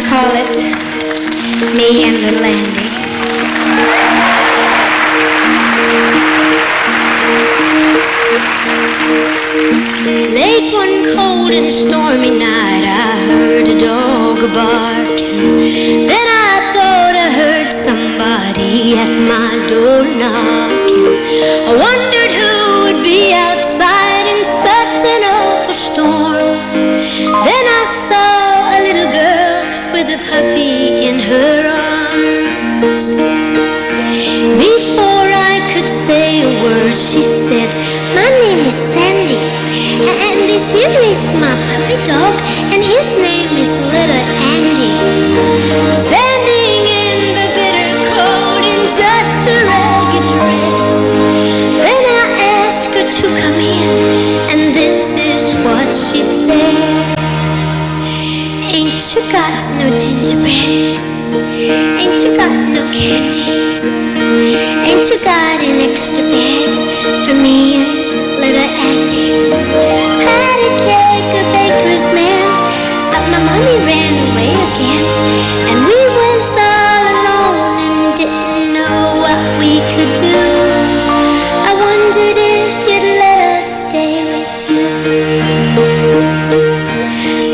call it Me and Little Andy. Late one cold and stormy night, I heard a dog barking. Then I thought I heard somebody at my door knocking. I wondered who would be outside in such an awful storm. Then I saw a little girl with a puppy in her arms. Before I could say a word, she said, "My name is Sandy, and this here is my puppy dog, and his name is Little Andy." Standing in the bitter cold in just a ragged dress, then I asked her to come in, and this is what she said. "Ain't you got no gingerbread? Ain't you got no candy? Ain't you got an extra bed for me and Little Andy? Had a cake, a baker's man, but my mommy ran away again, and we was all alone and didn't know what we could do. I wondered if you'd let us stay with you."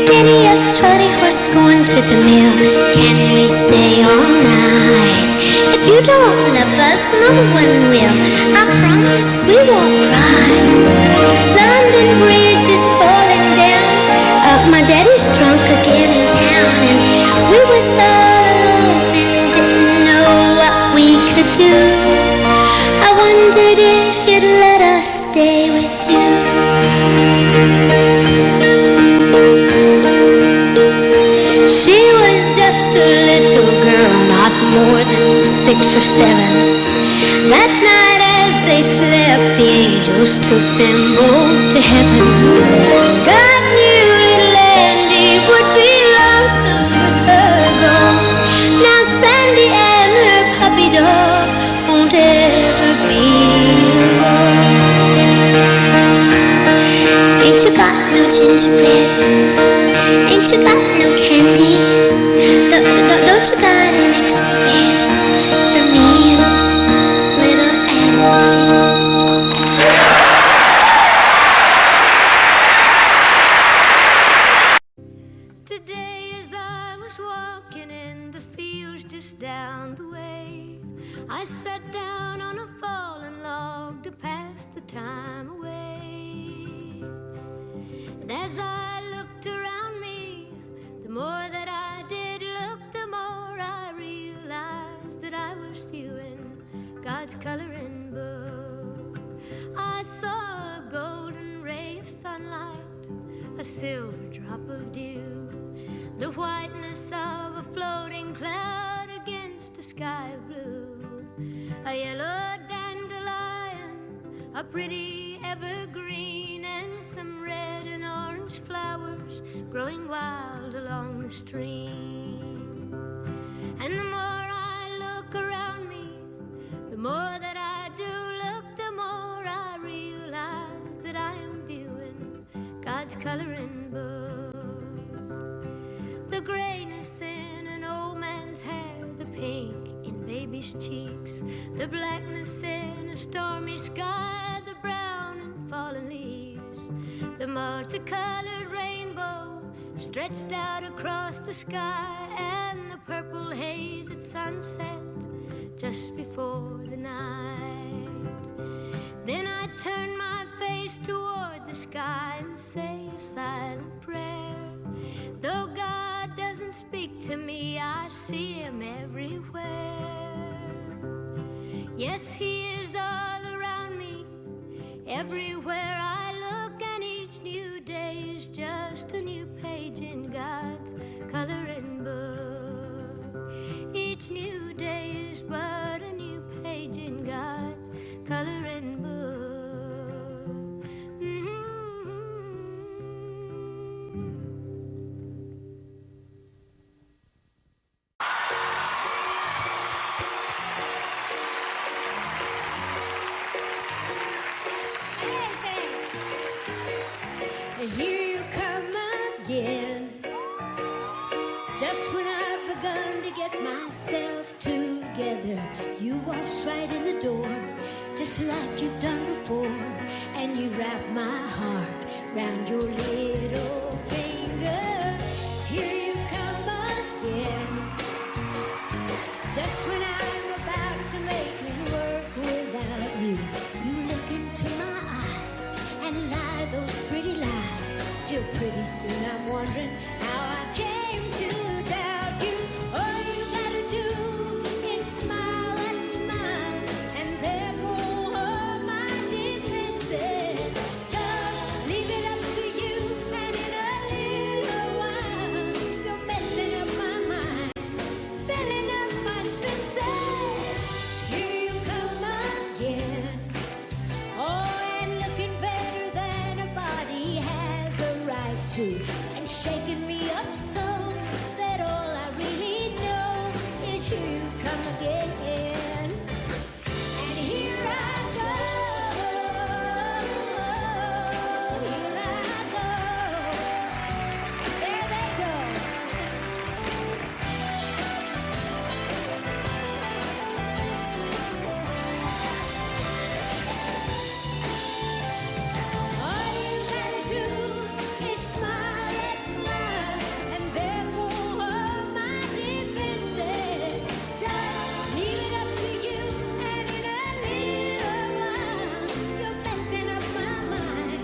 Giddy up, trotty horse, going to the mill, can we stay all night? If you don't love us, no one will. I promise we won't cry. London Bridge is falling down. My daddy's drunk again in town, and we was all alone and didn't know what we could do. I wondered if you'd let us stay with you. She was just a little girl, not more than 6 or 7. That night as they slept, the angels took them both to heaven. God knew Little Andy would be lonesome with her gone. Now Sandy and her puppy dog won't ever be alone. Ain't you got no gingerbread? Ain't you got no candy? Don't you got an extra bed for me and Little Andy? Today as I was walking in the fields just down the way, I sat down on a fallen log to pass the time away. And as I looked around me, the more that I did look, the more I realized that I was viewing God's coloring book. I saw a golden ray of sunlight, a silver drop of dew, the whiteness of a floating cloud against a sky of blue, a yellow dandelion, a pretty evergreen, and some red and orange flowers growing wild along the stream. And the more I look around me, the more that I do look, the more I realize that I am viewing God's coloring book. The grayness in an old man's hair, the pink in baby's cheeks, the blackness in a stormy sky, the brown in fallen leaves, the multicolored rainbow stretched out across the sky, and the purple haze at sunset just before the night. Then I turn my face toward the sky and say a silent prayer. Though God doesn't speak to me, I see him everywhere. Yes, he is all around me, everywhere I look, and each new day is just a new page in God's coloring book. Each new day is but a new page in God's coloring book. Here you come again. Just when I've begun to get myself together, you waltz right in the door, just like you've done before, and you wrap my heart round your little finger. Here you come again. Just when I'm about to make it work without you, you look into my eyes and lie those pretty lies, till pretty soon I'm wondering how I came to doubt you. All you gotta do is smile and smile, and there go all my defenses. Just leave it up to you, and in a little while you're messing up my mind, filling up my senses. Here you come again. Oh, and looking better than a body has a right to, and shaking me up so that all I really know is here you come again. And here I go, here I go. There they go. All you gotta do is smile and smile, and there go all my defenses. Just leave it up to you, and in a little while you're messing up my mind,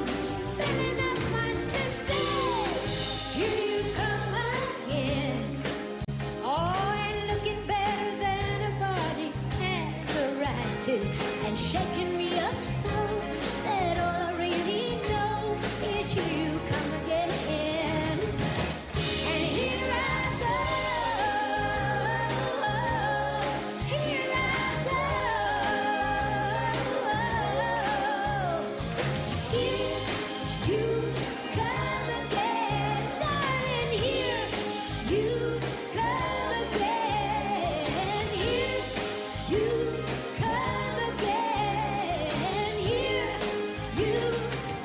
filling up my senses. Here you come again. Oh, and looking better than a body has a right to, and shaking me up so that all I really know is here you come again. And here I go, here I go. Here you come again, darling. Here you come again. Here you come again. Here you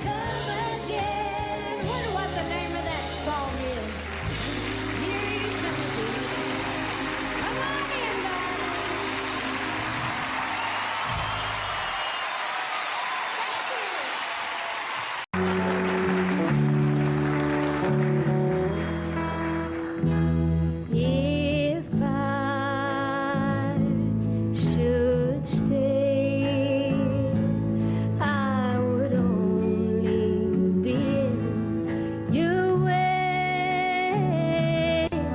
come again. Wonder what the name of that song is. Here you come again. Come on in, darling. If I should stay, I would only be in your way,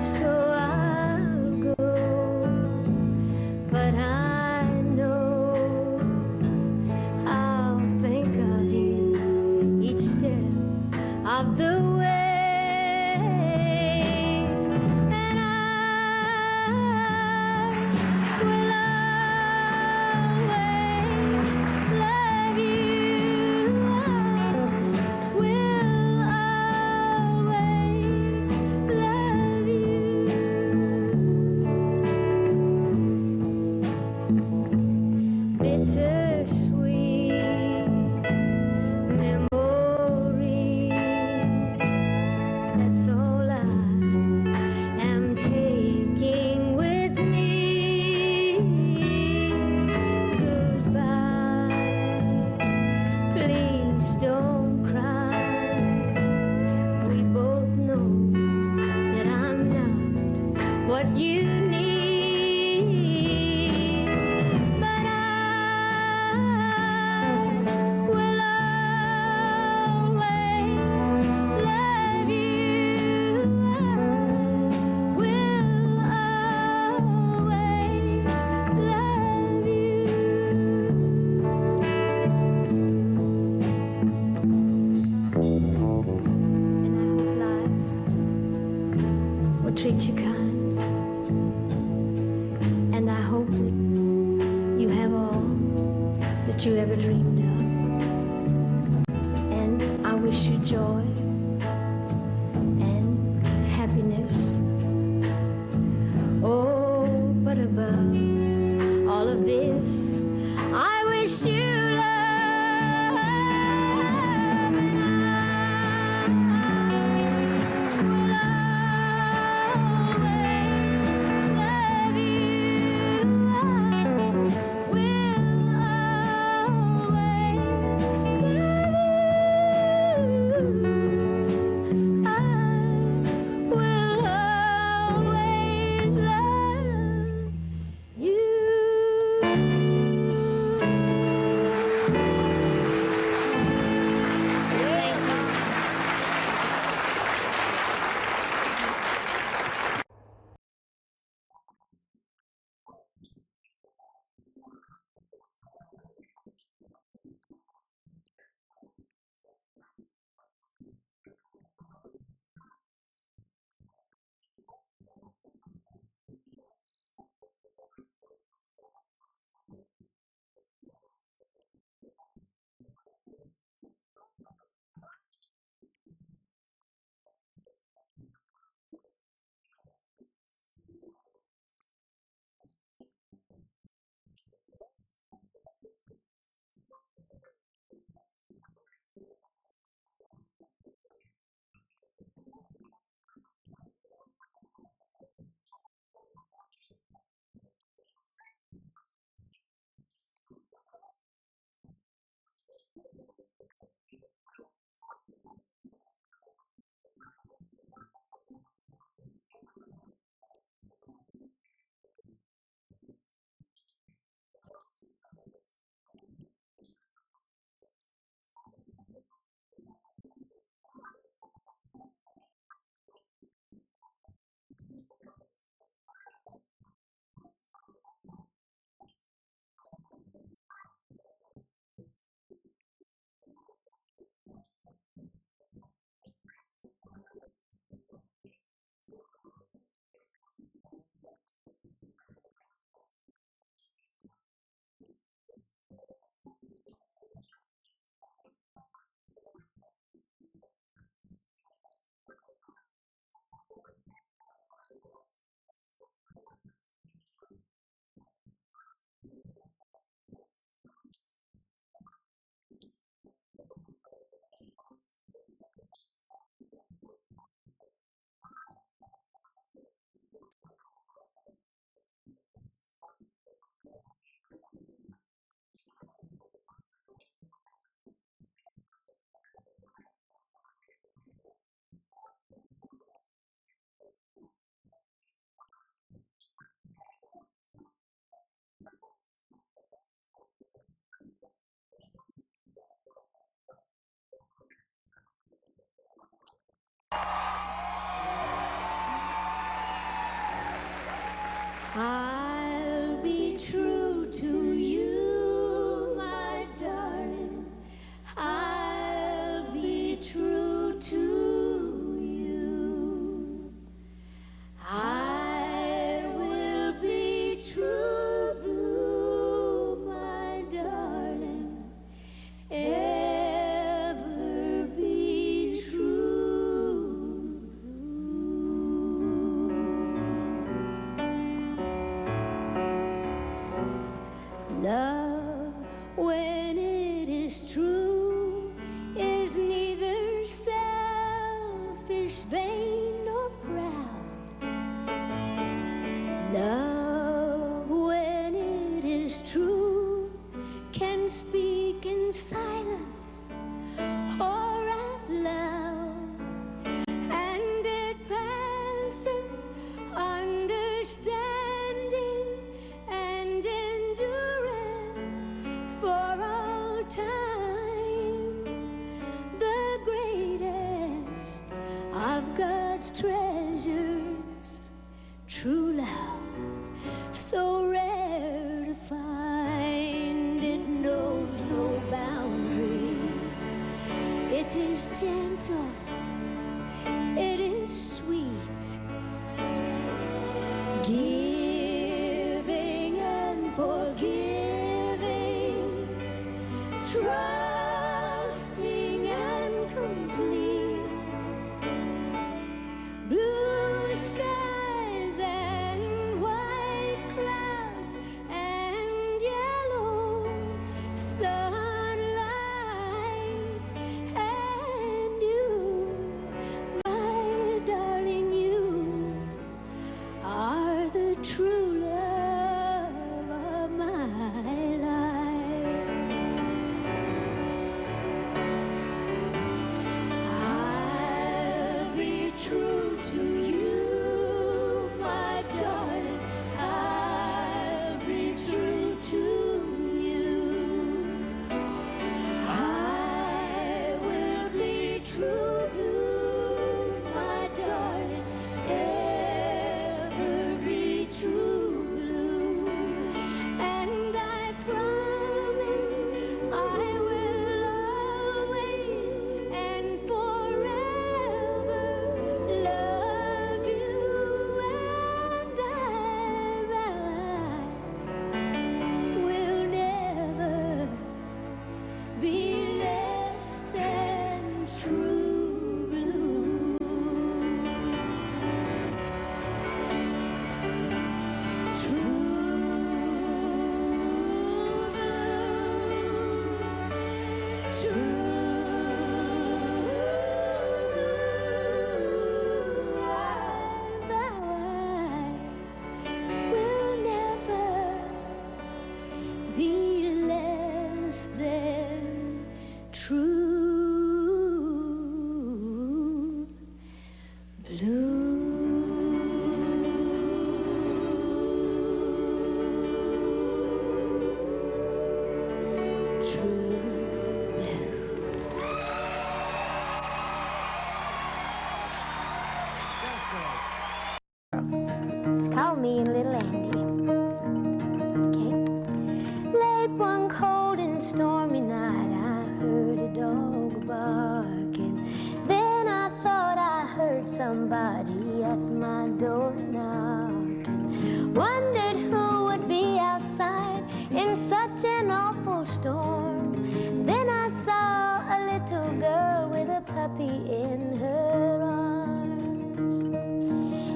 so I'll go. But I know I'll think of you each step of the way, and I will always love you. I will always love you. Bittersweet memories, that's all I am taking with me. Goodbye, please don't cry. We both know that I'm not what you need, but I will always love you. I will always love you. And I hope life will treat you kind, and I hope that you have all that you ever dreamed of. And I wish you joy and happiness. Oh, but above all of this, I wish you love, and I will always I'll be true to you, my darling. I'll be true to you. I will be true blue, my darling. Ever be true blue. Love, when it is true, is neither selfish, vain, nor proud. Love, when it is true, can speak in silence or out loud, and it passes understanding and endurance for all time. The greatest of God's treasures, true love, so rare to find. It knows no boundaries. It is gentle. It is sweet. Giving and forgiving. Trusting and complete. Blue skies and white clouds and yellow sunlight and you. It's called Me and Little Andy. Okay. Late one cold and stormy night, I heard a dog barking. Then I thought I heard somebody at my door knocking. Wondered who would be outside in such an awful storm. Then I saw a little girl with a puppy in her arms.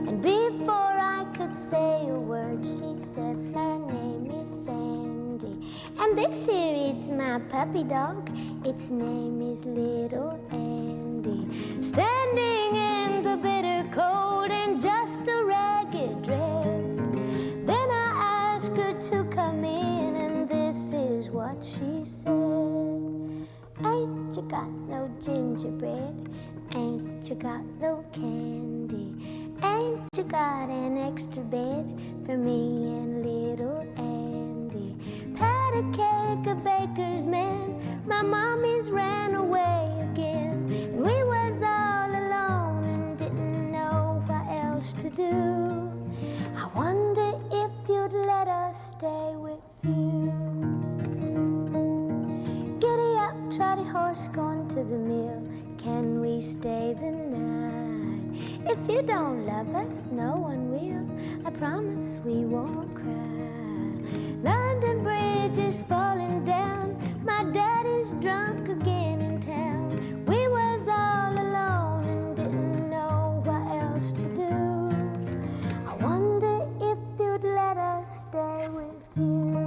And before I could say a word, she said, my name is Sandy. And this here is my puppy dog. Its name is Little Andy. Standing in the bitter cold in just a ragged dress. Then I asked her to come in, and this is what she said. Ain't you got no gingerbread? Ain't you got no candy? Ain't you got an extra bed for me and Little Andy? Pat a cake, a baker's man, my mommy's ran away again. And we was all alone and didn't know what else to do. I wonder if you'd let us stay with you. Giddy up, trotty horse, going to the mill. Can we stay the night? If you don't love us, no one will. I promise we won't cry. London Bridge is falling down. My daddy's drunk again in town. We was all alone and didn't know what else to do. I wonder if you'd let us stay with you.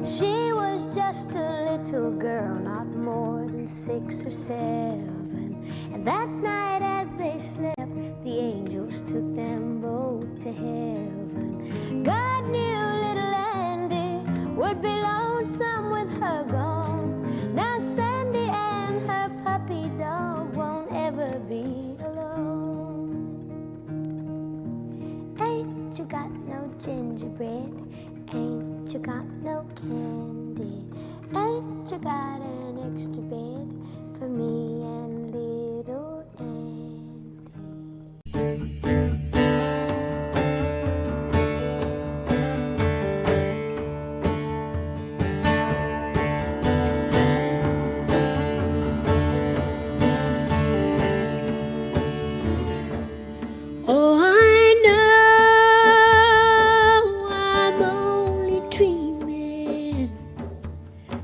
She was just a little girl, not more than 6 or 7. And that night as they slept, the angels took them both to heaven. God knew little Andy would be lonesome with her gone. Now Sandy and her puppy dog won't ever be alone. Ain't you got no gingerbread? Ain't you got no candy? Ain't you got an extra bed for me and Little Andy? Oh, I know I'm only dreaming,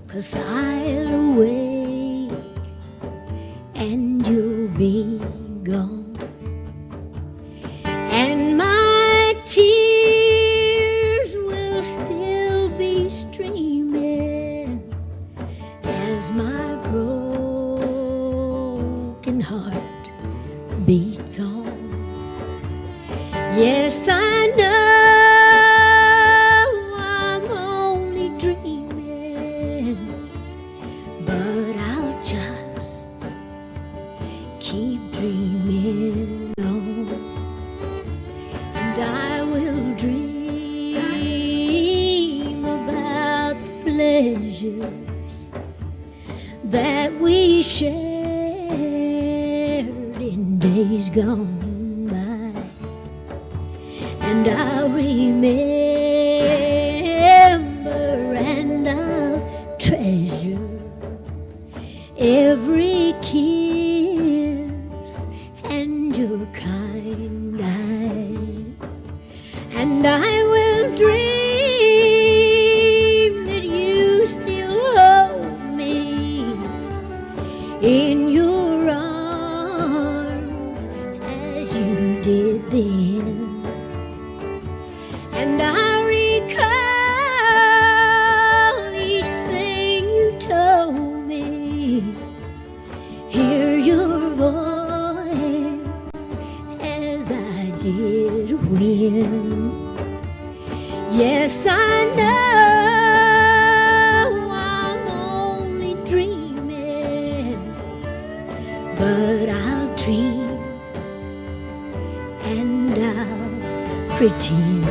'cause I'll awake and you'll be gone, and my tears will still be streaming as my broken heart beats on. Yes, I know I'm only dreaming, but I'll just keep dreaming on, and I will dream about the pleasures that we shared in days gone by. And I'll remember and I'll treasure every kiss and your kind eyes. And I will dream that you still hold me in your arms as you did then. And I recall each thing you told me, hear your voice as I did when. Yes, I know I'm only dreaming, but I'll dream pretend.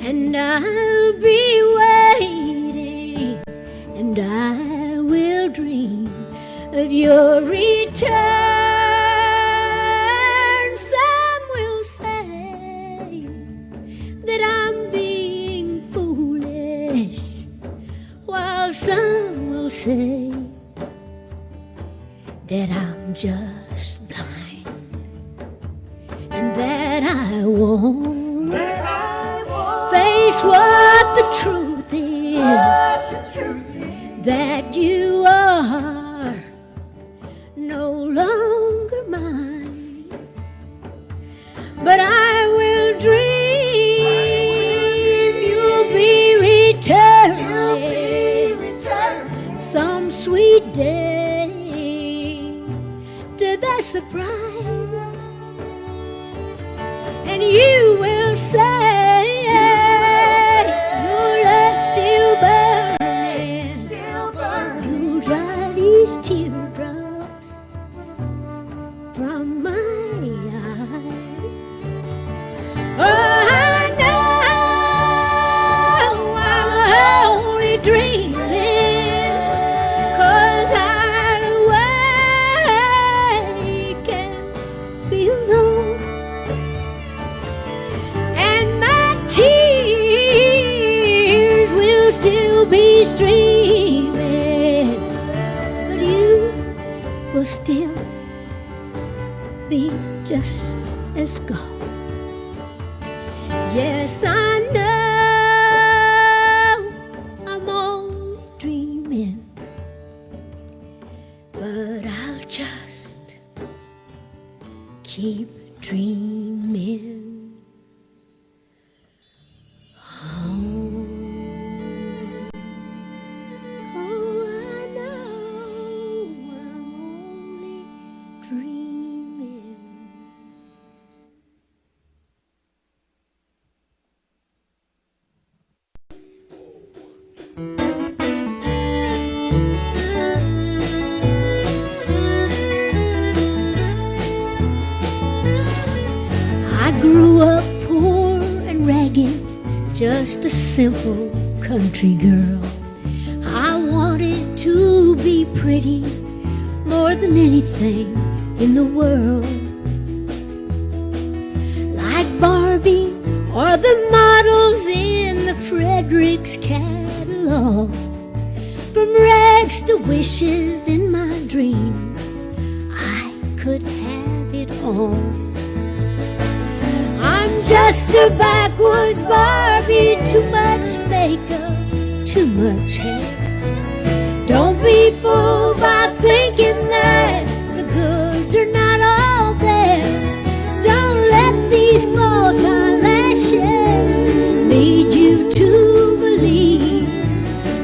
And I'll be waiting, and I will dream of your return. Some will say that I'm being foolish, while some will say that I'm just blind, and that I won't face what the truth is, that you are no longer mine. But I will dream you'll be returning some sweet day to the surprise, and you will say teardrops from my eyes. Oh, I know I'm only dreaming, 'cause I'd awake and be alone, and my tears will still be streaming, will still be just as gone. Yes, I know I'm only dreaming, but I'll just keep dreaming. I grew up poor and ragged, just a simple country girl. I wanted to be pretty more than anything in the world, like Barbie or the models in the Fredericks catalog. From rags to wishes in my dreams, I could have it all. I'm just a backwoods Barbie, too much makeup, too much hair. Don't be fooled by thinking that the goods are not all there. Don't let these false eyelashes lead you to believe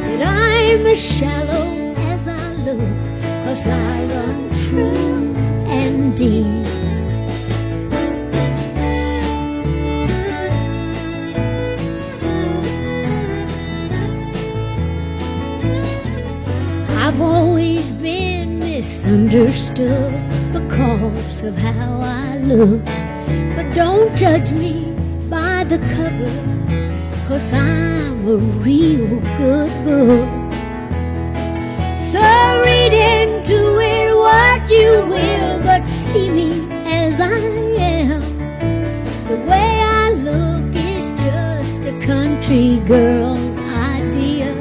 that I'm as shallow as I look, 'cause I run true and deep. I've always been misunderstood because of how I look. But don't judge me by the cover, 'cause I'm a real good book. So read into it what you will, but see me as I am. The way I look is just a country girl's idea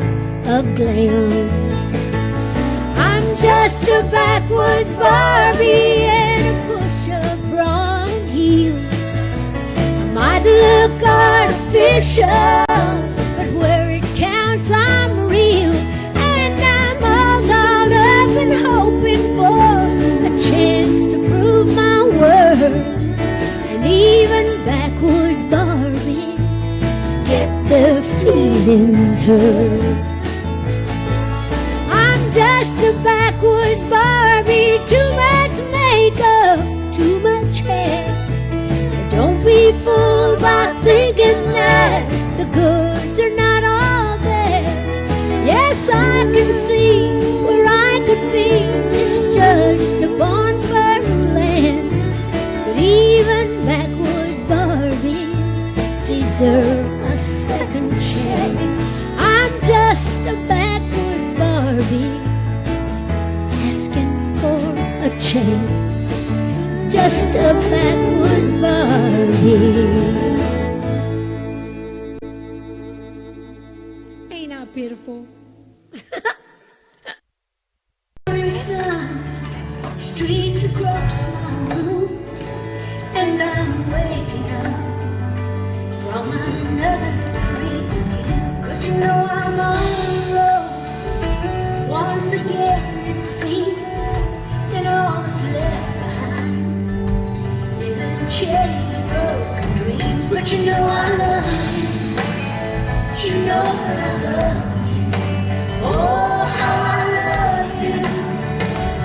of glam. Just a backwoods Barbie and a push-up bra and heels. I might look artificial, but where it counts I'm real. And I'm all dolled up and hoping for deserve. I'm just a backwoods Barbie, too much makeup, too much hair. Don't be fooled by thinking that the goods are not all there. Yes, I can see where I could be misjudged upon first glance, but even backwoods Barbies deserve a second chance. I'm just a backwoods Barbie asking for a chance. Just a backwoods Barbie. Ain't I pitiful? Morning sun streaks across my room, and I'm waking up from another dream. 'Cause you know I'm all alone. Once again it seems that all that's left behind is a chain of broken dreams. But you know I love you. You know that I love you. Oh, how I love you.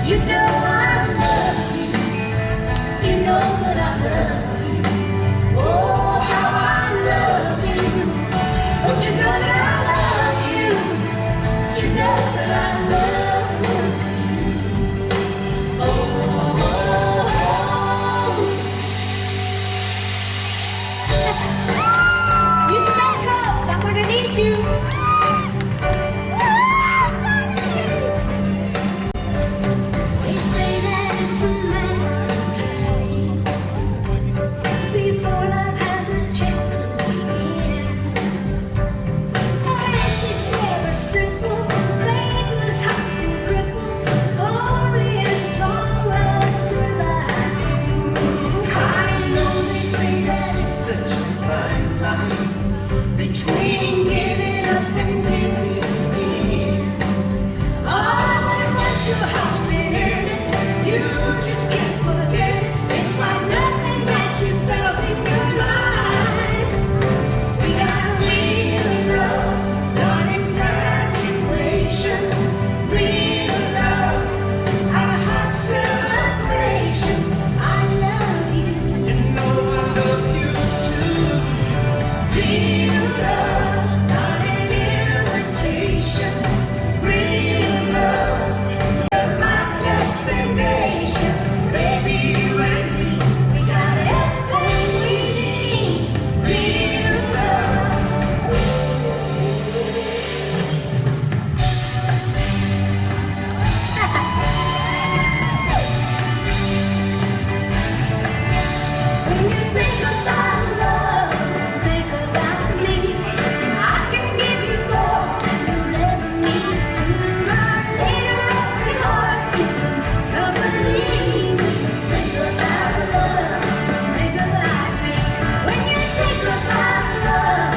You know I love you. You know that I love you. Oh, how I love you. But you know that I love you. You know that I love you. Oh, you stay close. I'm gonna need you. They say that it's a matter of trusting before love has a chance to begin. And it's never simple. Faithless hearts can cripple. Only a strong love survives. I know they say that it's such a fine line between giving up and giving in. Oh, but once your heart's been in it, you just can't forget it. It's like nothing that you felt in your life. We got real love, not infatuation. Real love, our heart celebration. I love you. You know I love you too. Real love, not an invitation. Real love, you're my destination. Baby, you and me, we got everything we need. Real love. When you think about love, think about me. I can give you more than you'll ever need. Sooner or later, every heart needs some company. Think about love, think about me. When you think about love,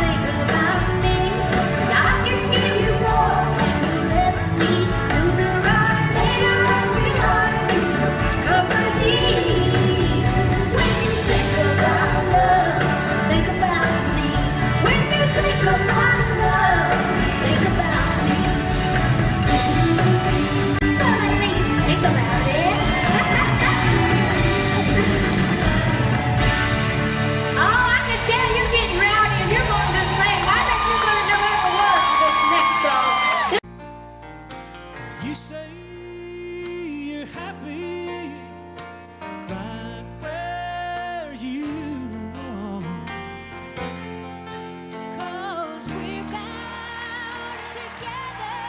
think about me. 'Cause I can give you more than you'll ever need. Sooner or later, every heart needs some company. When you think about love, think about me. When you think about love, think about me. Well, at least think about it. Oh, I can tell you're getting rowdy and you're going to sing. I think you're going to do every word for this next song. You say you're happy right where you are. 'Cause we're bound together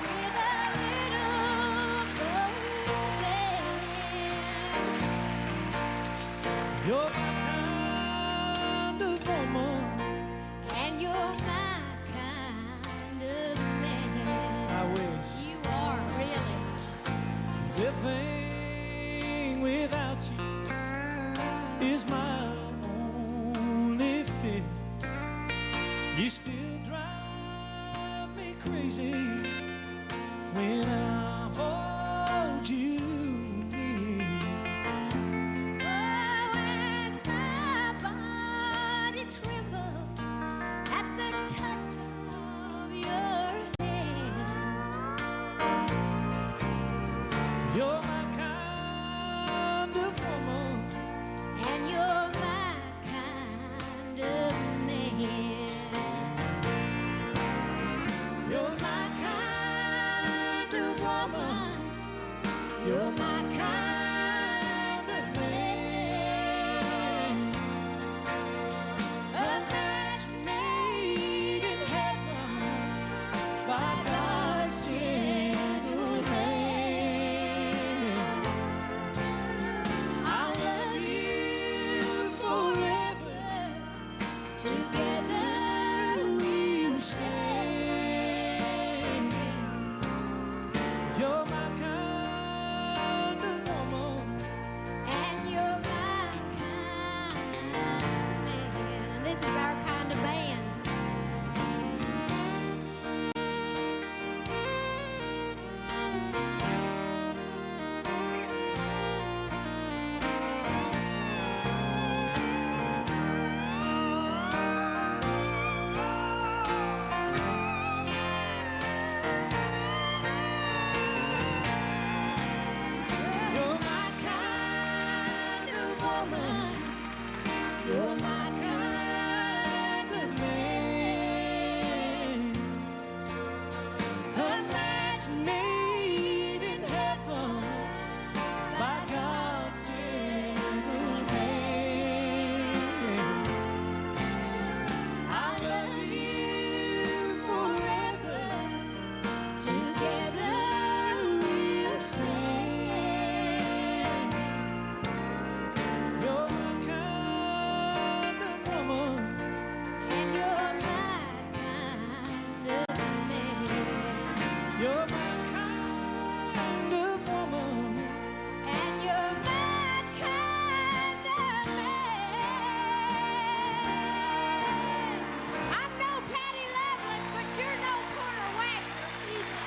with a little golden. You're my kind of woman. And you're my kind of man. I wish You are really. living without you is my only fear. You still drive me crazy when I hold you near. Oh, and my body trembles at the touch of woman. You're my kind of man. A match made in heaven by God's gentle hand. I'll love you forever. Together we'll stand. You're my kind of woman. And you're my kind of man. And this is our kind of band. You're my kind of woman. You're my kind of man. A match made in heaven by God's gentle hand. I'll love you forever. Together we'll stand. You're my kind of woman. And you're my kind of man. You're my kind of woman. And you're my kind of man. I'm no Patty Loveless, but you're no corner whacker either.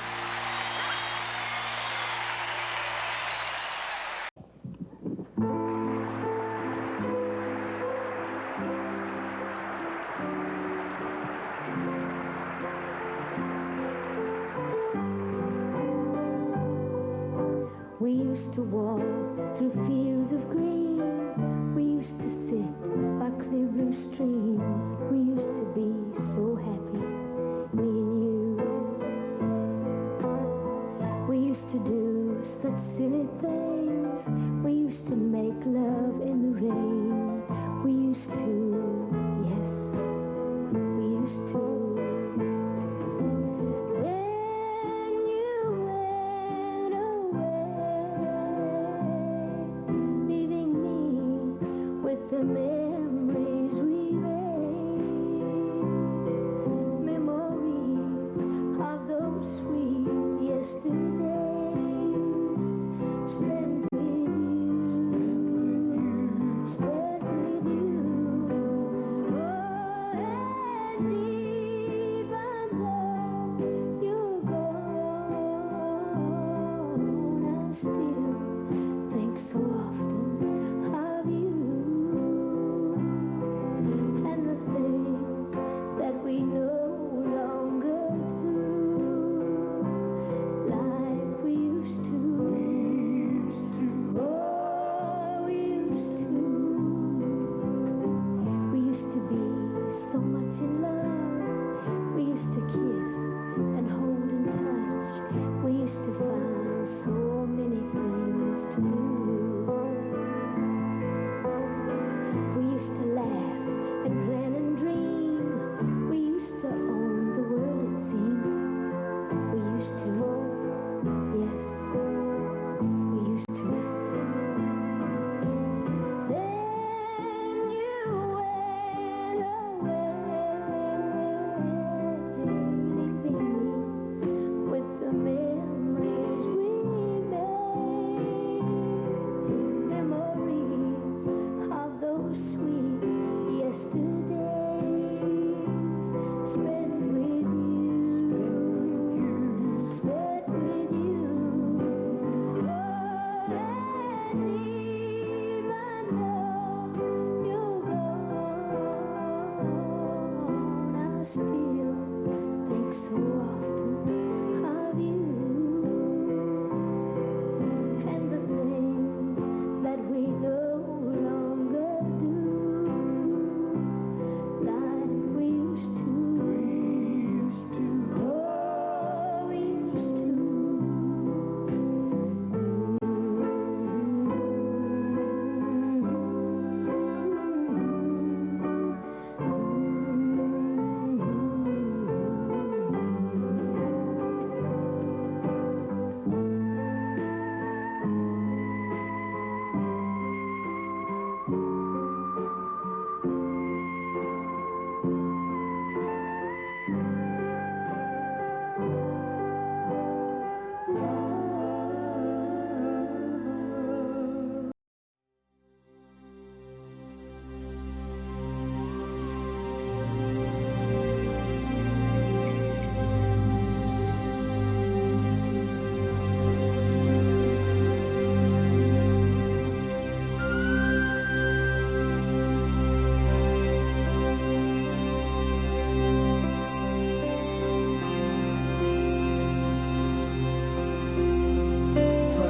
We used to walk through fields of green. We used to sit by clear blue streams. We used to be so happy, me and you. We used to do such silly things. We used to make love in the rain. We used to, yes, we used to. Then you went away.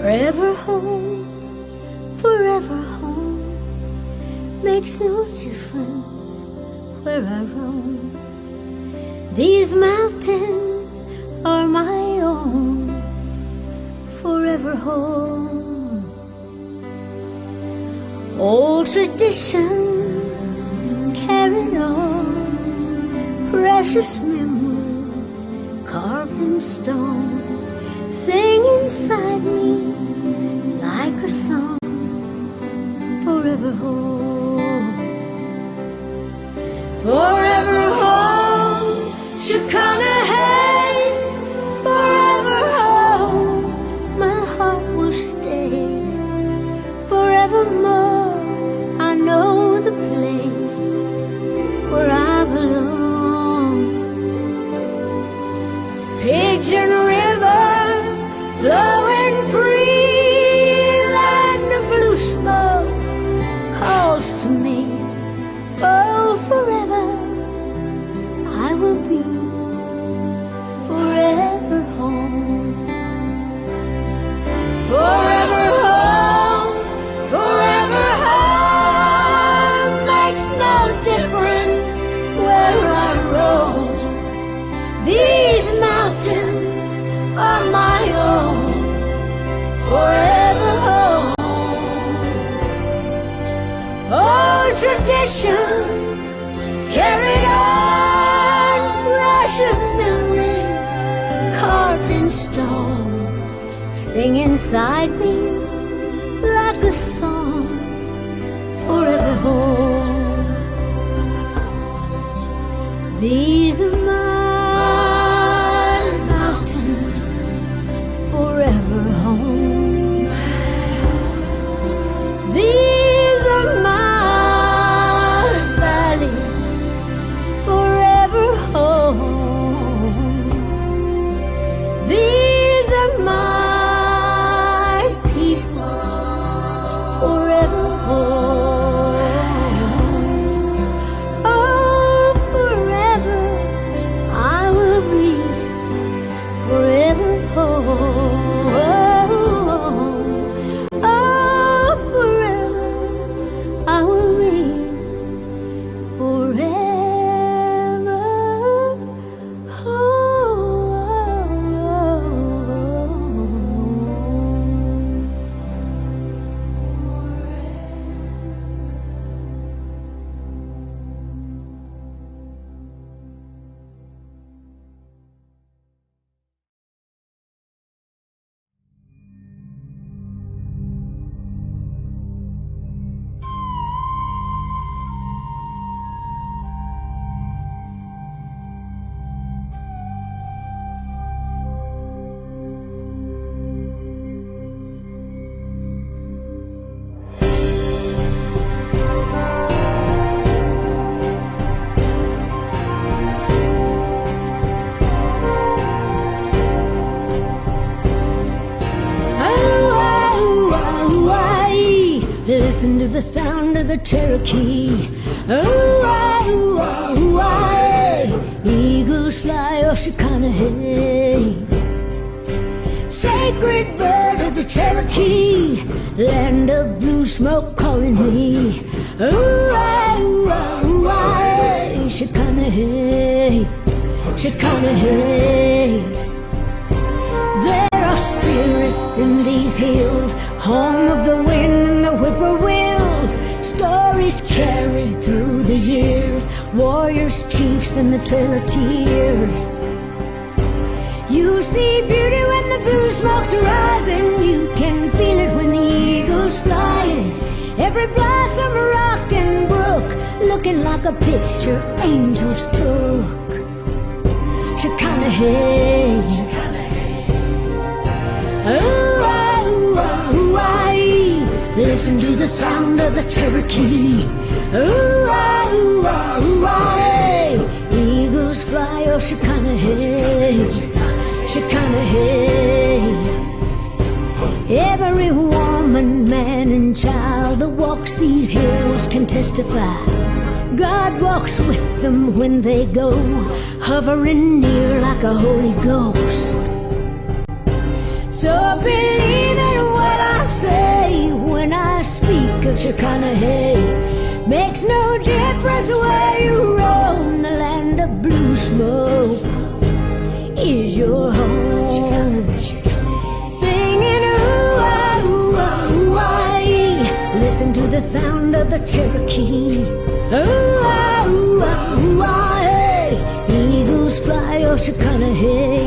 Forever home, forever home, makes no difference where I roam. These mountains are my own, forever home. Old traditions carried on, precious memories carved in stone, sing inside me like a song, forever home. Forever home, Shekinah, hey, forever home, my heart will stay. Forevermore, I know the place where I belong. Pigeon River, flowing free, land of blue smoke calls to me. Oh, forever I will be forever home. Forever home, forever home, makes no difference where I roam. These mountains are my own, forever home. Old traditions carried on, precious memories carved in stone, sing inside me like a song, forever home. These are my mountains, forever home. These are my valleys, forever home. These are my people, forever home. Oh, forever I will be forever home. Oh, forever I will be forever home. Listen to the sound of the Cherokee. Eagles fly, oh, Shekinah, hey. Sacred bird of the Cherokee, land of blue smoke calling me. Shekinah, hey, Shekinah, hey. There are spirits in these hills, home of the wind and the whippoorwills. Stories carried through the years, warriors, chiefs, and the trail of tears. You see beauty when the blue smoke's rising, you can feel it when the eagle's flying. Every blossom, rock, and brook looking like a picture angels took. Shekinah, hey, listen to the sound of the Cherokee. Eagles fly, oh, Shekinah, hey, Shekinah, hey. Every woman, man, and child that walks these hills can testify. God walks with them when they go, hovering near like a Holy Ghost. So believe it Shekinah, hey. Makes no difference where you roam, the land of blue smoke is your home. Singing ooh-ah, ooh-ah, ooh-ah, listen to the sound of the Cherokee. Ooh-ah, ooh-ah, ooh-ah, hey. Eagles fly, oh Shekinah, hey.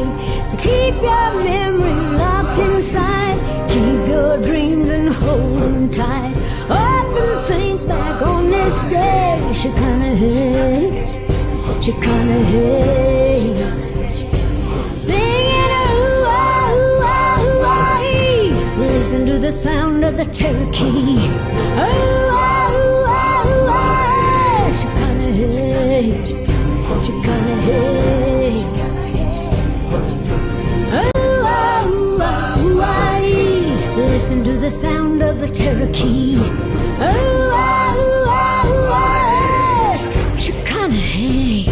So keep your memory locked inside, keep your dreams and hold them tight. Often think back on this day, Shekinah, hey. Shekinah, hey. Singing ooh-ah, ooh-ah, ooh-ah, listen to the sound of the Cherokee. Ooh-ah, ooh-ah, ooh-ah, Shekinah, hey. Shekinah, hey. Ooh-ah, ooh-ah, ooh-ah, listen to the sound of the Cherokee. Ooh-ah, ooh-ah, ooh-ah, Shekinah, hey.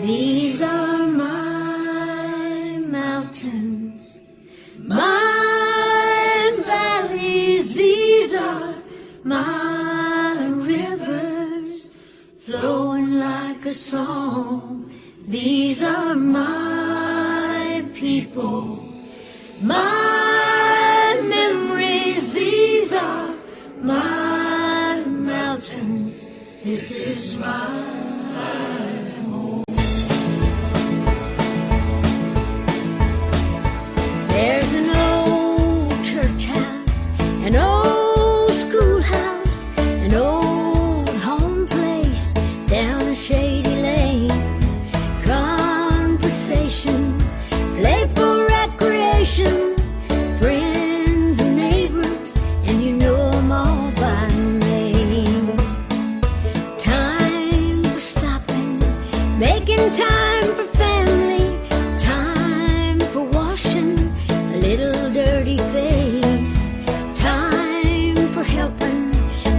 These are my mountains, my valleys. These are my rivers, flowing like a song. These are my people, my memories. These are my mountains. This is my There's an old church house, an old schoolhouse, an old home place down a shady lane. Conversation, playful recreation, friends and neighbors, and you know them all by name. Time for stopping, making time for family, time for washing a little dirty face, time for helping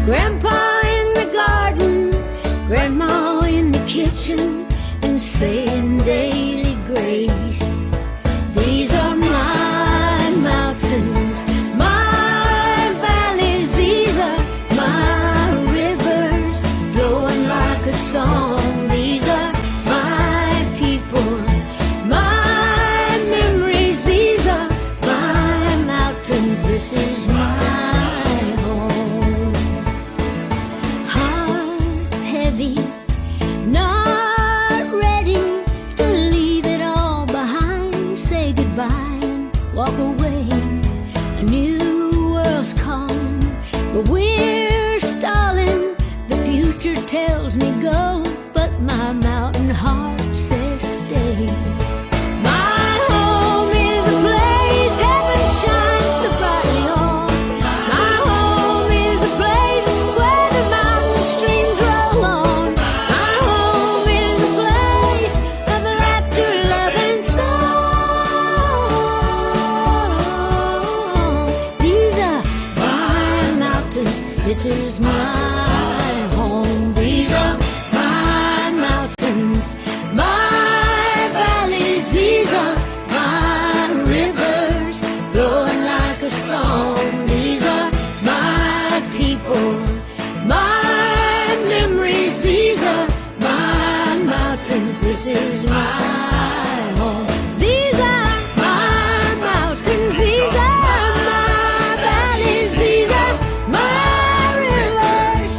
Grandpa in the garden, Grandma in the kitchen, and saying daily grace. These are my mountains, my valleys. These are my rivers, flowing like a song. These are my people, my memories. These are my mountains. This is my home. Hearts heavy, not ready to leave it all behind. Say goodbye and walk away. A new world's calling, but we're stalling. The future tells me go, but my mountain heart says stay. My home is a place heaven shines so brightly on. My home is a place where the mountain streams roll on. My home is a place of laughter, love, and song. These are my mountains. This is my home. These are my mountains, my valleys. These are my rivers, flowing like a song. These are my people, my memories. These are my mountains. This is my home. These are my mountains. These are my valleys. These are my rivers,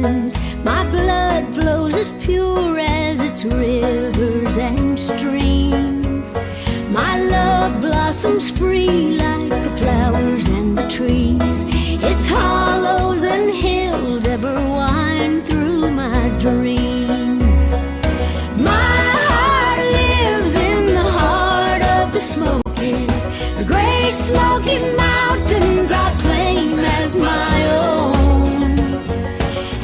veins. My blood flows as pure as its rivers and streams. My love blossoms free like the flowers and the trees. Its hollows and hills ever wind through my dreams. My heart lives in the heart of the Smokies, the great Smoky Mountains I claim as my own.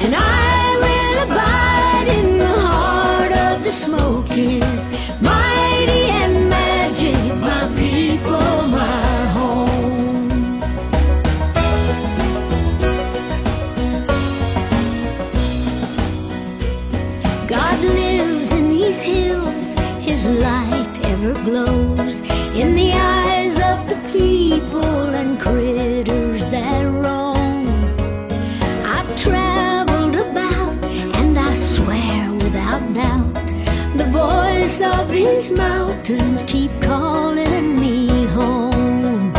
And I will abide in the heart of the Smokies, mighty and magic, my people, my home. God lives in these hills, His light ever glows in the eyes of the people and critters that roam. I've traveled about and I swear without doubt, the voice of these mountains keep calling me home.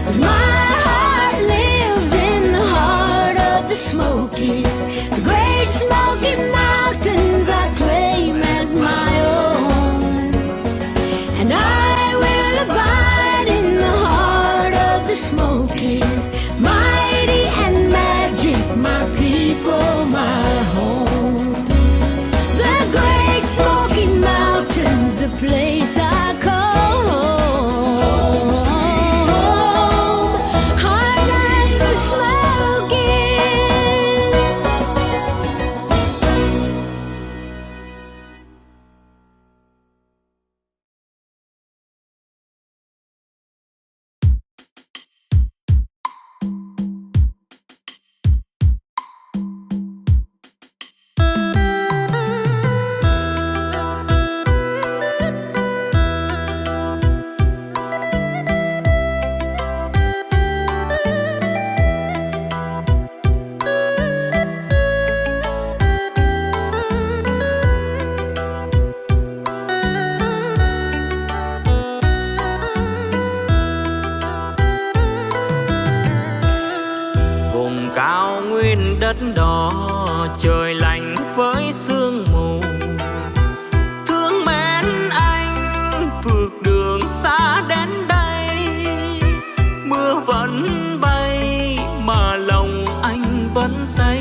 'Cause my heart lives in the heart of the Smokies, the great Smoky Mountains I claim as my own. And I will abide in the heart of the Smokies, mighty and magic, my people, my home. The great Smoky Mountains, the place I call home. Heart like the Smokies. Vùng cao nguyên đất đỏ, trời lạnh với sương mù. Thương mến anh, phượt đường xa đến đây. Mưa vẫn bay mà lòng anh vẫn say.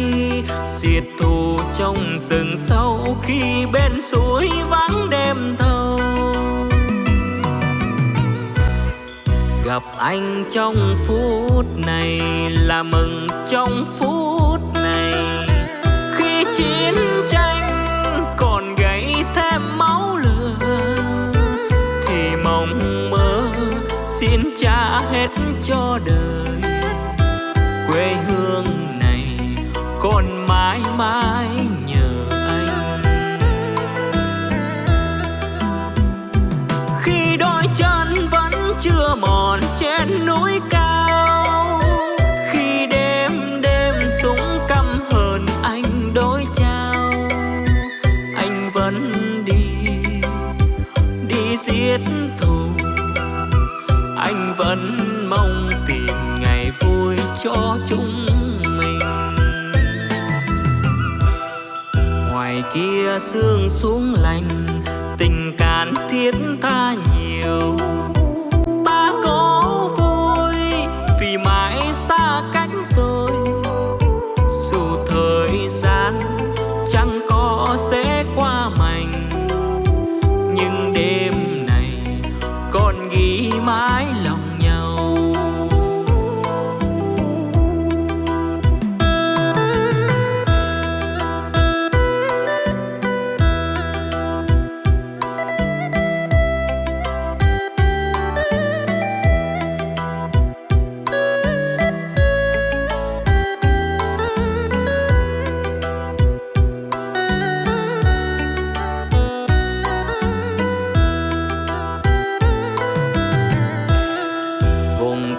Xiết thù trong rừng sâu khi bên suối vắng đêm thâu. Gặp anh trong phút này là mừng trong phút này. Khi chiến tranh còn gãy thêm máu lửa, thì mộng mơ xin trả hết cho đời. Quê hương này còn mãi mãi nhờ anh. Khi đôi chân vẫn chưa mòn trên núi cao, khi đêm đêm súng căm hờn anh đối trao, anh vẫn đi giết thù. Anh vẫn mong tìm ngày vui cho chúng mình. Ngoài kia sương xuống lạnh, tình cảm thiết tha nhiều. Ta có vui vì mãi xa cách rồi, dù thời gian chẳng có sẽ qua mành, nhưng đêm này còn ghi mãi lòng nhau.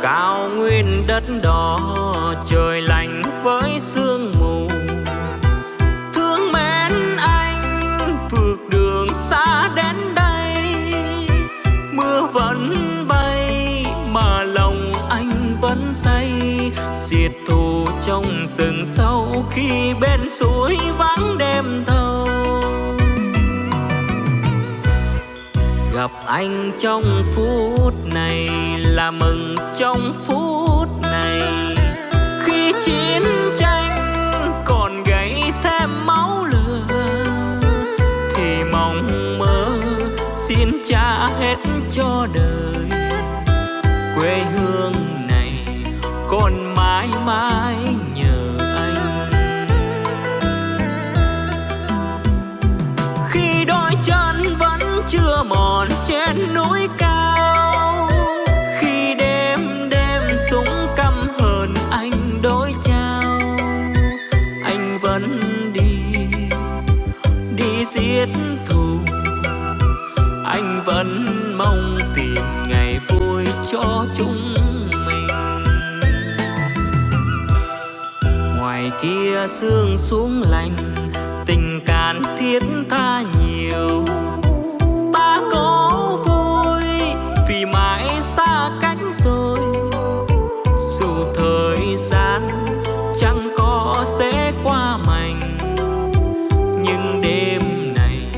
Cao nguyên đất đỏ, trời lạnh với sương mù. Thương mến anh, phượt đường xa đến đây. Mưa vẫn bay mà lòng anh vẫn say. Xiết thù trong rừng sâu khi bên suối vắng đêm thâu. Gặp anh trong phút này là mừng trong phút này, khi chiến tranh còn gầy thêm máu lửa thì mong mơ xin trả hết cho đời. Quê hương này còn mãi mãi nhờ anh. Khi đôi chân vẫn chưa mòn trên núi cao, khi đêm đêm súng căm hờn anh đối trao, anh vẫn đi giết thù. Anh vẫn mong tìm ngày vui cho chúng mình. Ngoài kia sương xuống lạnh, tình cạn thiết tha nhiều. Ta có vui vì mãi xa cách rồi, dù thời gian chẳng có sẽ qua mành, nhưng đêm này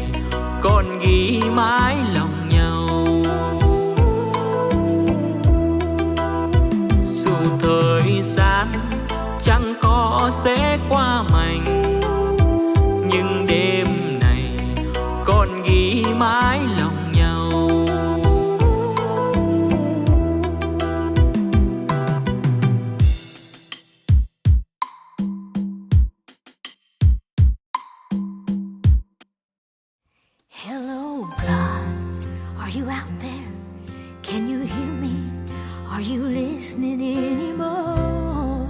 còn ghi mãi lòng nhau. Dù thời gian chẳng có sẽ qua mành, nhưng đêm này còn ghi mãi lòng nhau. Hello, God, are you out there? Can you hear me? Are you listening anymore?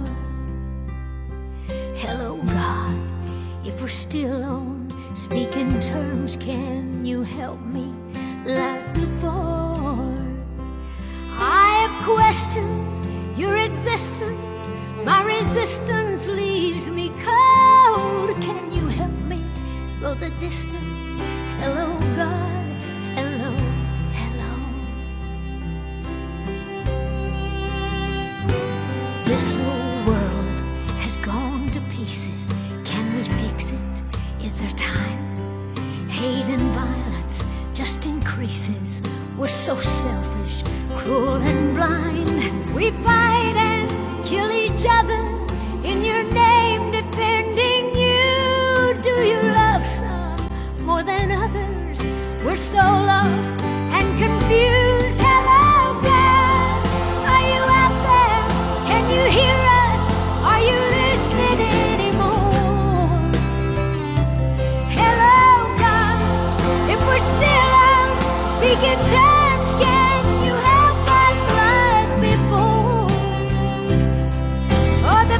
Hello, God, if we're still on speaking terms, can you help me like before? I have questioned your existence, my resistance leaves me cold. Can you help me go the distance? Hello, God, hello, hello. This whole world has gone to pieces. Can we fix it? Is there time? Hate and violence just increases. We're so selfish, cruel and blind. We fight and kill each other in your name, defending you. Do you love some more than others? We're so lost and confused. Hello, God, are you out there? Can you hear us? Are you listening anymore? Hello, God, if we're still on speaking terms, can you help us like before? Oh, the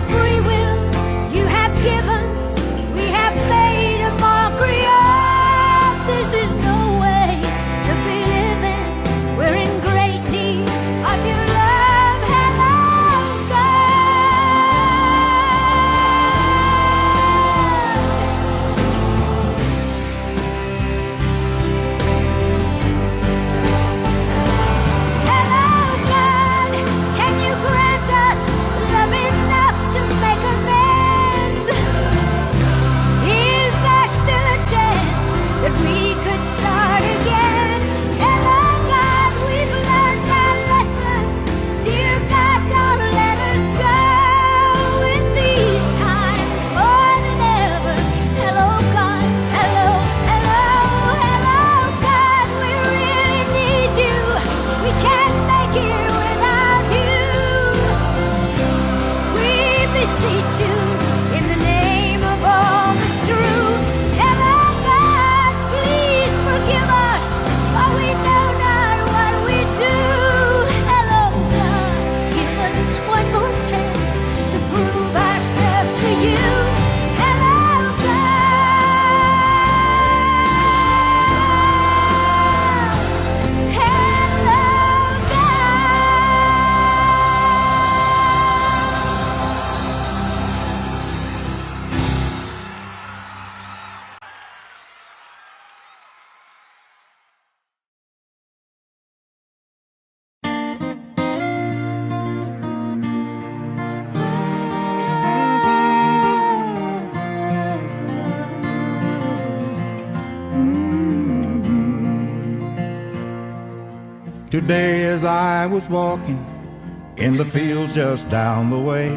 Today as I was walking in the fields just down the way,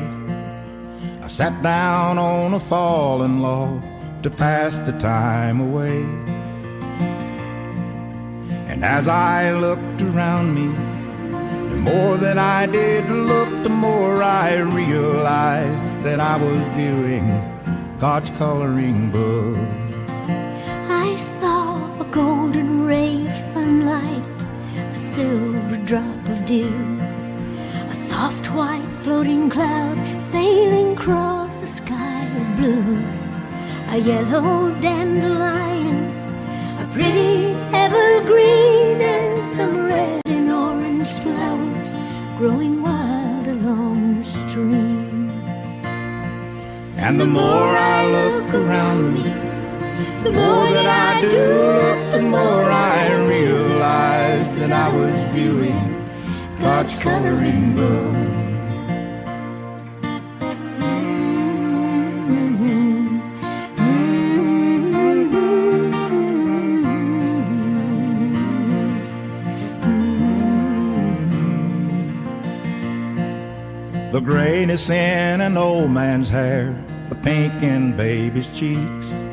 I sat down on a fallen log to pass the time away. And as I looked around me, the more that I did look, the more I realized that I was viewing God's coloring book. I saw a golden ray of sunlight, a silver drop of dew, a soft white floating cloud sailing across a sky of blue, a yellow dandelion, a pretty evergreen, and some red and orange flowers growing wild along the stream. And the more I look around me, the more that I do look, the more I realize that I was viewing God's coloring book. The grayness in an old man's hair, the pink in baby's cheeks,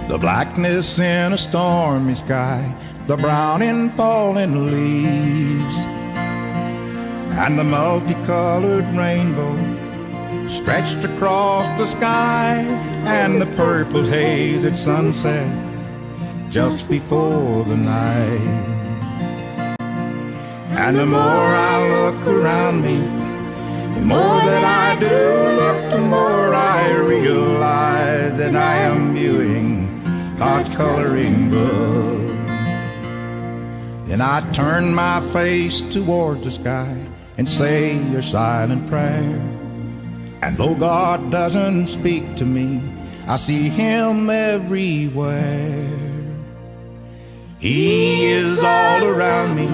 the blackness in a stormy sky, the brown in fallen leaves, and the multicolored rainbow stretched across the sky, and the purple haze at sunset just before the night. And the more I look around me, the more that I do look, the more I realize that I am viewing God's coloring book. Then I turn my face towards the sky and say your silent prayer. And though God doesn't speak to me, I see Him everywhere. He is all around me,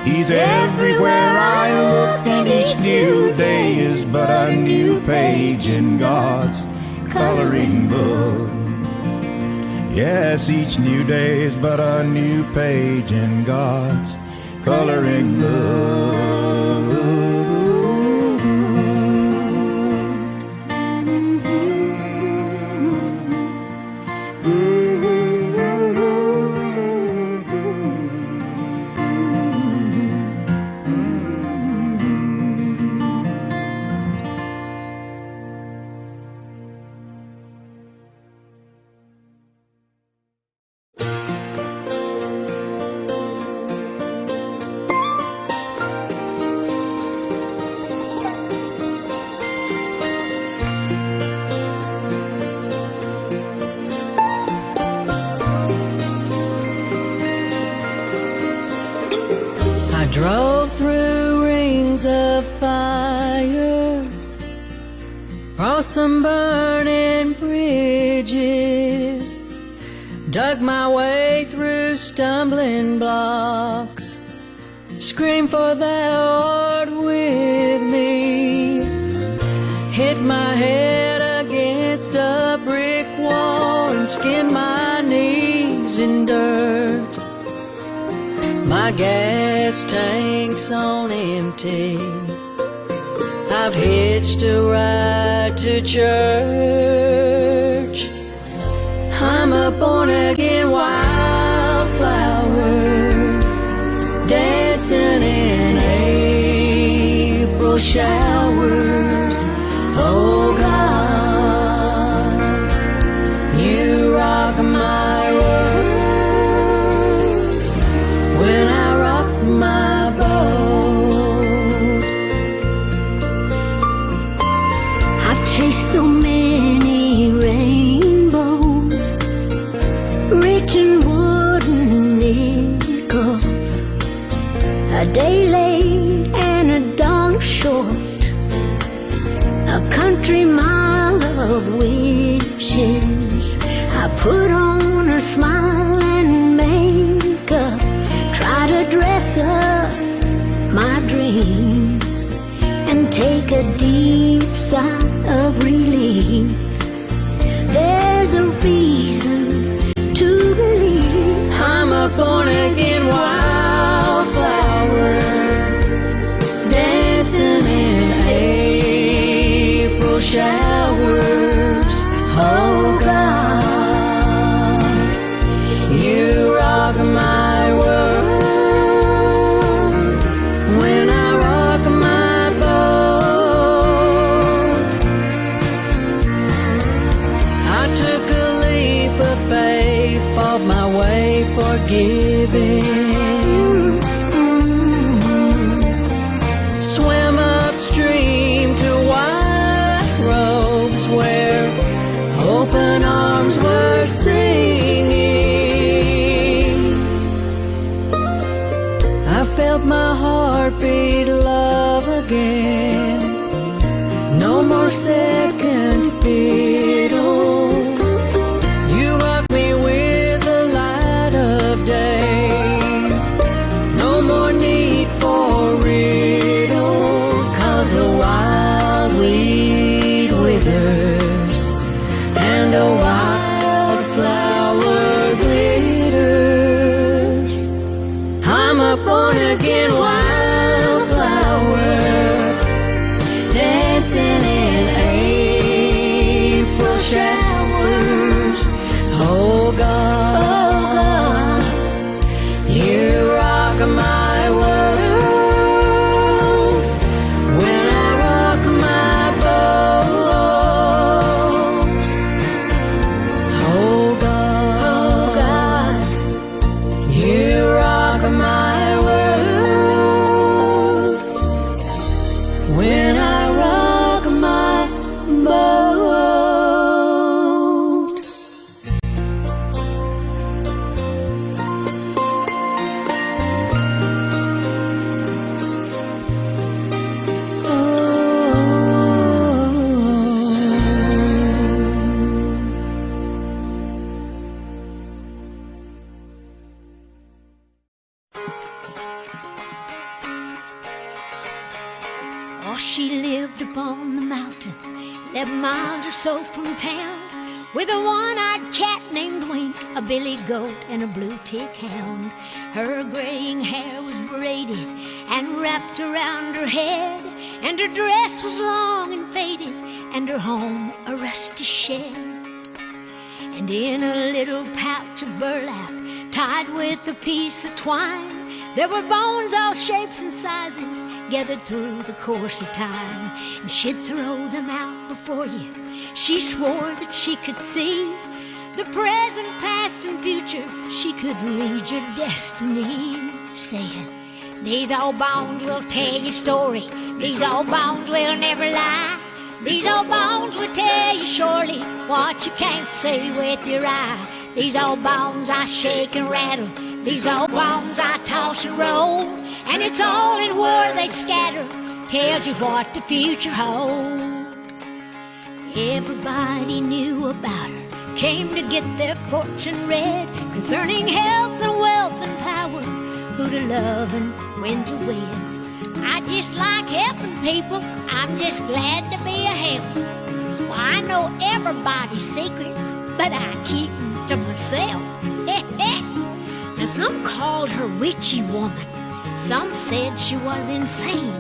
He's everywhere I look, and each new day is but a new page in God's coloring book. Yes, each new day is but a new page in God's coloring book. Drove through rings of fire, crossed some burning bridges, dug my way through stumbling blocks, screamed for thou art with me, hit my head against a brick wall and skinned my knees in dirt. My gas tank's on empty, I've hitched a ride to church. I'm a born-again wildflower, dancing in April showers. Oh God, you rock my world when I rock my boat. I've chased so many rainbows, reaching wooden nickels, a day late and a dollar short, a country mile of wishes. I put on a smile and makeup, try to dress up my dreams and take a deep sigh of relief. There's a reason to believe I'm a born-again wildflower, forgiving. Swam upstream to white robes where open arms were singing. I felt my heart beat love again. No more second fiddle. You rock me with the light of day. No more need for riddles, 'cause the wild weed withers and a wildflower glitters. I'm a born again wildflower, dancing in April showers. Oh God, you rock my world when I rock my boat. Oh God, you rock my world when I rock my boat. Oh, she lived upon the mountain, 11 miles or so from town, with a one-eyed cat named Wink, a billy goat, and a blue-tick hound. Her graying hair was braided and wrapped around her head, and her dress was long and faded, and her home a rusty shed. And in a little pouch of burlap, tied with a piece of twine, there were bones all shapes and sizes, gathered through the course of time. And she'd throw them out before you. She swore that she could see the present, past, and future. She could read your destiny, saying, these old bones will tell you story. These old bones will never lie. These old bones will tell you surely what you can't see with your eye. These old bones I shake and rattle. These old bones I toss and roll. And it's all in where they scatter. Tells you what the future holds. Everybody knew about her. Came to get their fortune read concerning health and wealth and power. Who to love and when to win. I just like helping people. I'm just glad to be a help. Well, I know everybody's secrets, but I keep them to myself. Now some called her witchy woman. Some said she was insane.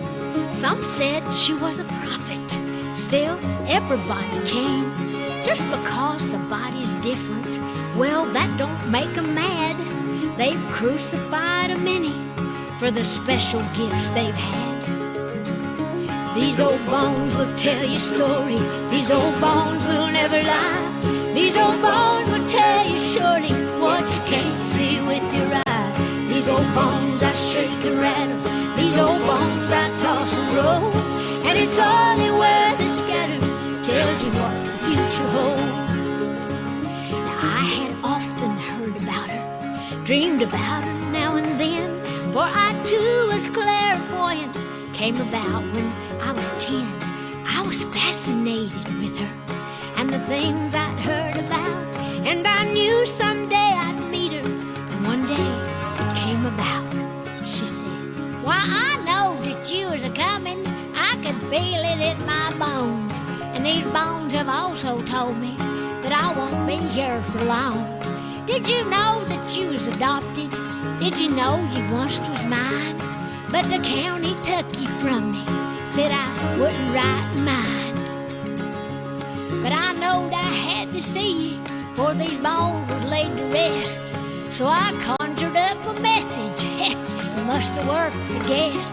Some said she was a prophet. Still, everybody came. Just because somebody's different, well, that don't make them mad. They've crucified a many for the special gifts they've had. These old bones will tell you story. These old bones will never lie. These old bones will tell you surely what you can't see with your eye. These old bones I shake and rattle. These old bones I toss and roll. And it's only where they scatter tells you what the future holds. Now I had often heard about her, dreamed about her now and then, for I too was clairvoyant. Came about when I was 10. I was fascinated with her and the things I'd heard about, and I knew someday I'd meet her. And one day it came about. She said, why, I know that you was a-coming. I could feel it in my bones. And these bones have also told me that I won't be here for long. Did you know that you was adopted? Did you know you once was mine? But the county took you from me, said I wouldn't write mine. But I knowed I had to see you, for these bones was laid to rest. So I conjured up a message. It must have worked, I guess.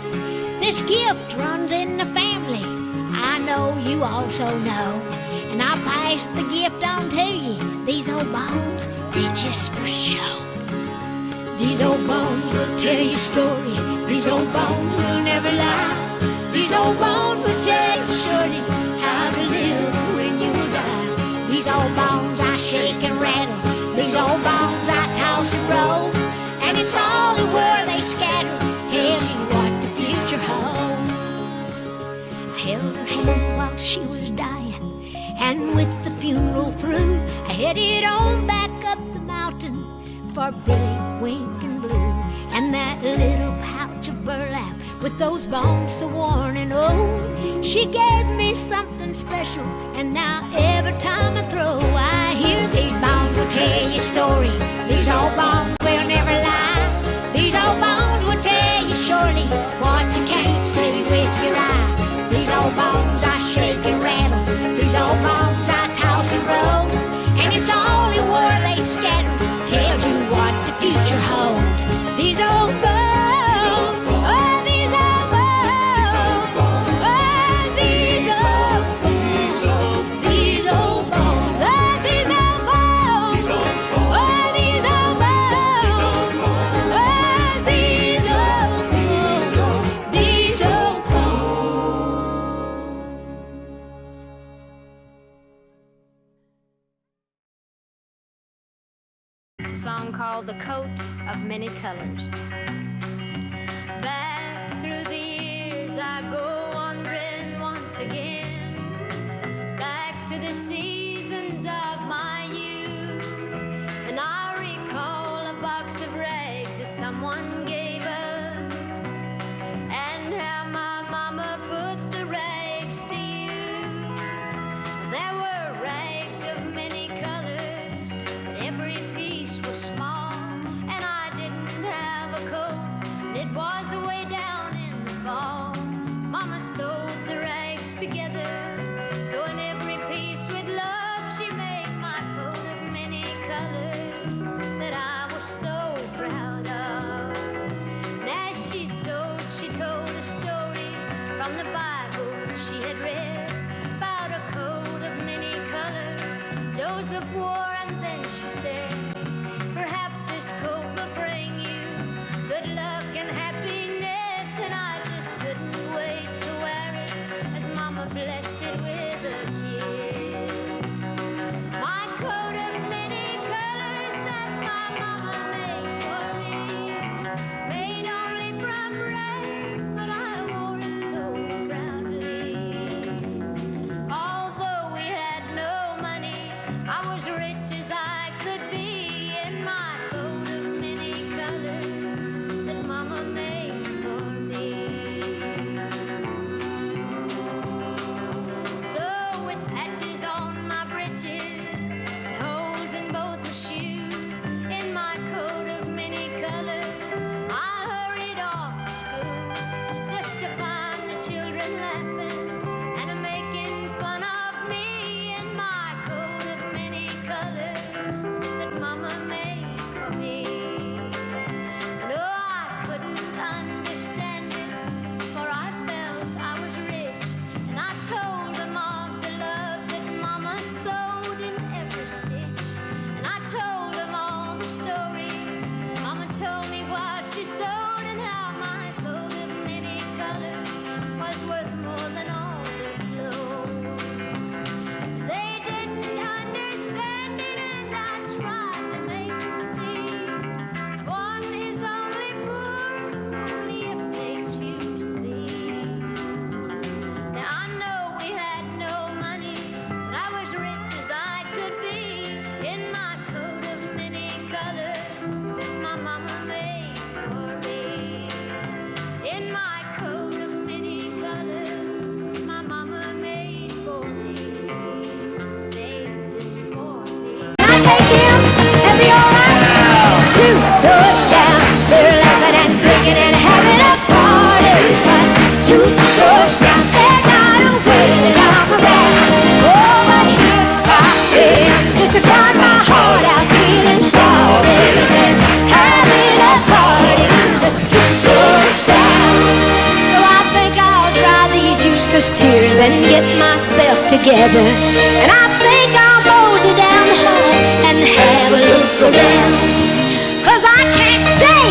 This gift runs in the family, I know you also know. And I passed the gift on to you. These old bones, they're just for show. These old bones will tell you story. These old bones will never lie. These old bones will tell you surely how to live when you die. These old bones I shake and rattle. These old bones I toss and roll. And it's all the word they scatter tells you what the future holds. I held her hand while she was dying, and with the funeral through, I headed on back up the mountain for Billy, Wink, and Blue, and that little pouch of burlap with those bones so worn and old. She gave me something special, and now every time I throw, I hear these bones will tell you story. These old bones will never lie. These old bones will tell you surely what you can't see with your eye. These old bones I shake and rattle. These old bones I toss and roll. And it's all the word they scatter tells you what the future holds. These old bones, oh, these old bones, oh, these old bones, these old bones, oh, these old bones, oh, these old bones, oh, these old bones. It's a song called The Coat of Many Colors. Back through the years I go wandering once again, back to the seasons of my youth, and I recall a box of rags that someone gave us, and how my mama put the rags to use. There were rags of many colors, but every piece was small, and I didn't have a coat, and it was way down in the fall. Mama sewed the rags together, so in every piece with love she made my coat of many colors that I was so proud of. And as she sewed, she told a story from the Bible she had read about a coat of many colors Joseph wore, and then she said, perhaps this coat will bring you good luck and happiness, and I just couldn't wait to wear it as Mama blessed it with a kiss. My coat of many colors that my mama made for me, made only from rags, but I wore it so proudly. Although we had no money, I was rich as I could be in my coat of many colors that Mama made for me. So with patches on my breeches and holes in both my shoes, in my coat of many colors, I hurried off to school, just to find the children laughing and making fun of me in my coat of many colors that Mama made for me. No, I couldn't understand it, for I felt I was rich, and I told them of the love that Mama sewed in every stitch, and I told them all the story Mama told me while she sewed, and how my coat of many colors was worth more than all their clothes. They didn't understand it, and I tried to make them see. One is only poor, only if they choose to be. Now I know we had no money, but I was rich as I could be in my coat of many colors my mama made for me. In my coat of many colors my mama made for me. Made just for me. Can I take him? That'd be alright. 2 doors down, they're laughing and drinking and having a party. But 2 doors down, they're not away that I'm around. Oh, but here I am, just to cry my heart out, feeling sorry. But then having a party, just 2 doors down. So I think I'll dry these useless tears and get myself together. And I think I'll mosey down home and have a look around. 'Cause I can't stay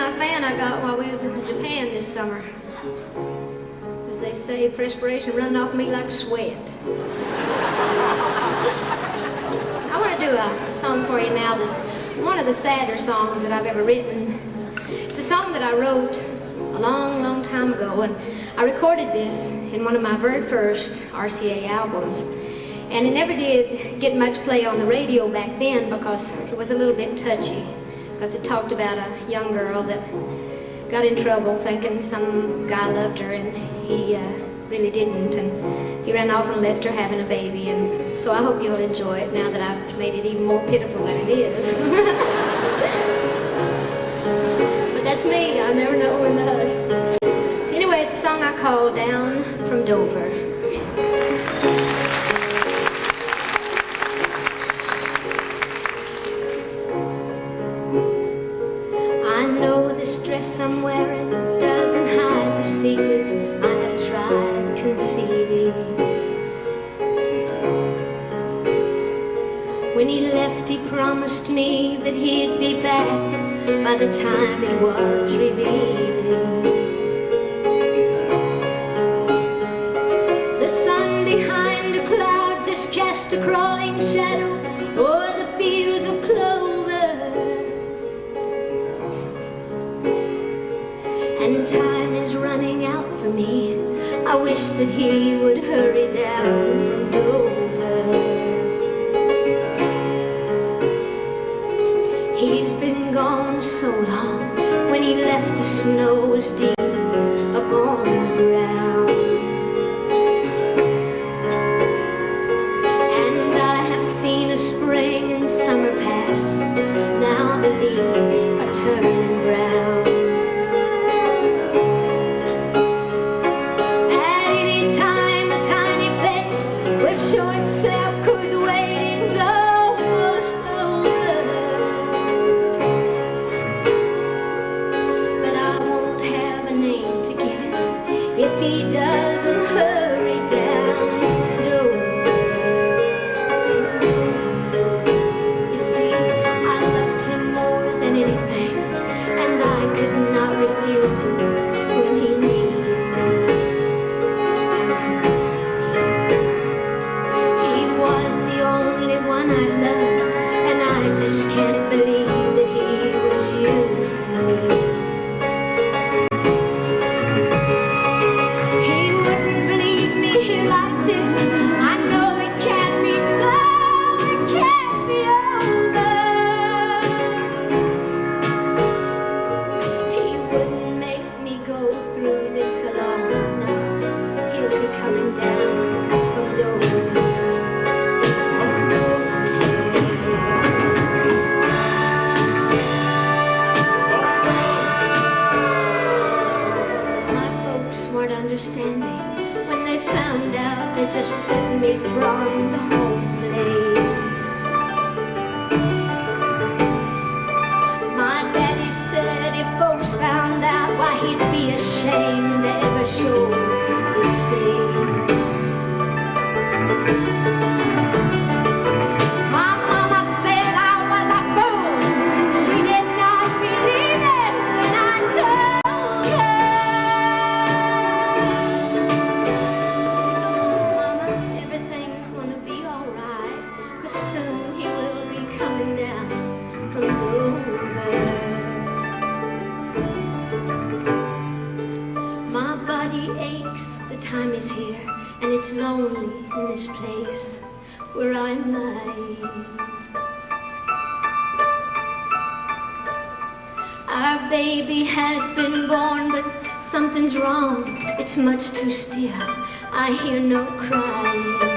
my fan I got while we was in Japan this summer. As they say, perspiration running off me like sweat. I want to do a song for you now that's one of the sadder songs that I've ever written. It's a song that I wrote a long, long time ago, and I recorded this in one of my very first RCA albums. And it never did get much play on the radio back then because it was a little bit touchy, because it talked about a young girl that got in trouble thinking some guy loved her and he really didn't, and he ran off and left her having a baby. And so I hope you'll enjoy it now that I've made it even more pitiful than it is. But that's me, I never know when the hush. Anyway, it's a song I call Down from Dover. Dress I'm wearing doesn't hide the secret I have tried concealing. When he left, he promised me that he'd be back by the time it was revealing. The sun behind a cloud just cast a crawling shadow o'er the fields of clover. And time is running out for me. I wish that he would hurry down from Dover. He's been gone so long. When he left, the snow was deep upon the ground. And I have seen a spring and summer pass. Now the leaves are turning brown. Show itself 'cause the waiting's almost over. But I won't have a name to give it if he doesn't hurry down from Dover. You see, I loved him more than anything, and I could not refuse him when he needed me. One I loved, and I just can't believe that he was using me. He wouldn't leave me here like this. I know it can't be so, it can't be over. He wouldn't make me go through this alone. No, he'll be coming down from Dover. Understanding. When they found out, they just set me from the home place. My daddy said if folks found out, why he'd be ashamed to ever show his face. My mama said I was a fool. She did not believe it when I told her. My body aches, the time is here, and it's lonely in this place where I'm lying. Our baby has been born, but something's wrong. It's much too still. I hear no crying.